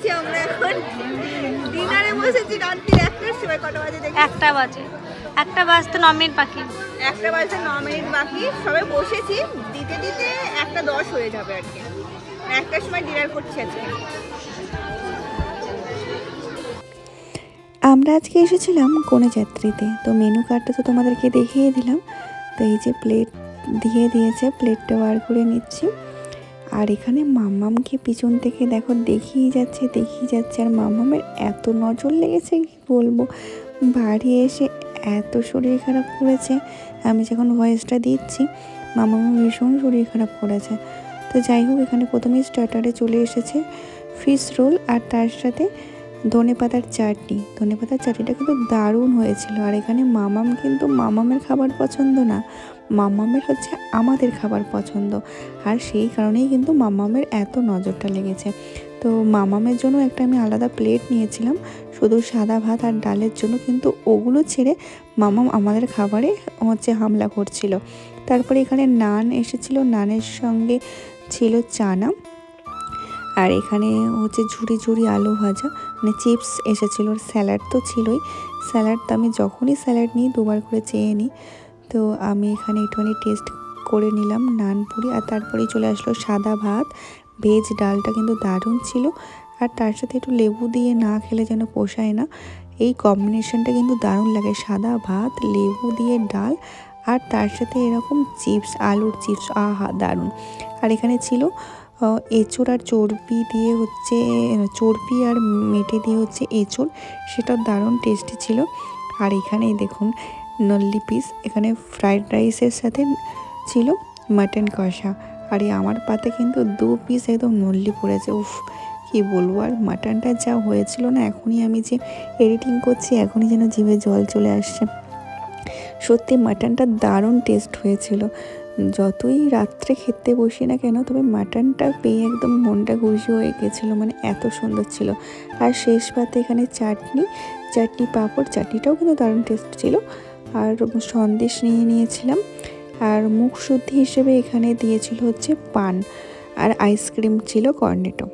আছি আমরা এখন ডিনারে বসেছি রাত্রি 1টার সময়। কটা বাজে দেখি? 1টা বাজে। 1টা বাজতে 9 মিনিট বাকি। 1টা বাজতে 9 মিনিট বাকি। সবাই বসেছি, দিতে দিতে 1টা 10 হয়ে যাবে আর কি। 1টার সময় ডিনার করছি আজকে। আমরা আজকে এসেছিলাম কনেযাত্রীতে, তো মেনু কার্ডটা তো তোমাদেরকে দেখিয়ে দিলাম। তো এই যে প্লেট দিয়ে দিয়েছে, প্লেটটা বার করে নিচ্ছি। আর এখানে মাম্মামকে পিছন থেকে দেখো দেখিয়ে যাচ্ছে। আর মাম্মামের এত নজর লেগেছে কি বলবো, বাড়ি এসে এত শরীর খারাপ করেছে। আমি যখন ভয়েসটা দিচ্ছি মাম্মামের ভীষণ শরীর খারাপ করেছে। তো যাই হোক, এখানে প্রথমেই স্টার্টারে চলে এসেছে ফিশ রোল, আর তার সাথে ধনেপাতার চাটনি। ধনেপাতার চাটনিটা কিন্তু দারুণ হয়েছিল। আর এখানে মামাম কিন্তু মামামের খাবার পছন্দ না, মামামের হচ্ছে আমাদের খাবার পছন্দ। আর সেই কারণেই কিন্তু মামামের এত নজরটা লেগেছে। তো মামামের জন্য একটা আমি আলাদা প্লেট নিয়েছিলাম শুধু সাদা ভাত আর ডালের জন্য, কিন্তু ওগুলো ছেড়ে মামাম আমাদের খাবারে হচ্ছে হামলা করছিল। তারপরে এখানে নান এসেছিল, নানের সঙ্গে ছিল চানা। আর এখানে হচ্ছে ঝুরি ঝুরি আলু ভাজা, মানে চিপস এসেছিল। স্যালাড তো ছিলই। স্যালাড তো আমি যখনই স্যালাড নিই 2বার করে চেয়ে নিই। তো আমি এখানে একটুখানি টেস্ট করে নিলাম নান পুরি। আর তারপরেই চলে আসলো সাদা ভাত, ভেজ ডালটা কিন্তু দারুণ ছিল। আর তার সাথে একটু লেবু দিয়ে না খেলে যেন পোষায় না। এই কম্বিনেশনটা কিন্তু দারুণ লাগে, সাদা ভাত, লেবু দিয়ে ডাল, আর তার সাথে এরকম চিপস, আলুর চিপস, আহা দারুণ। আর এখানে ছিল এঁচোড় আর চর্বি দিয়ে হচ্ছে, চর্বি আর মেটে দিয়ে হচ্ছে এঁচোড়, সেটা দারুণ টেস্টি ছিল। আর এখানে দেখুন নল্লি পিস, এখানে ফ্রাইড রাইসের সাথে ছিল মাটন কষা। আর এই আমার পাতে কিন্তু 2 পিস একদম নল্লি পড়েছে, উফ কি বলবো। আর মাটনটা যা হয়েছিল না, এখনই আমি যে এডিটিং করছি এখনই যেন জিভে জল চলে আসছে। সত্যি মাটনটা দারুণ টেস্ট হয়েছিল। যতই রাত্রে খেতে বসি না কেন, তবে মাটনটা পেয়ে একদম মনটা খুশি হয়ে গেছিলো, মানে এত সুন্দর ছিল। আর শেষ পাতে এখানে চাটনি পাঁপড়, চাটনিটাও কিন্তু দারুণ টেস্ট ছিল। আর সন্দেশ নিয়েছিলাম। আর মুখ শুদ্ধি হিসেবে এখানে দিয়েছিল হচ্ছে পান, আর আইসক্রিম ছিল কর্নেটো।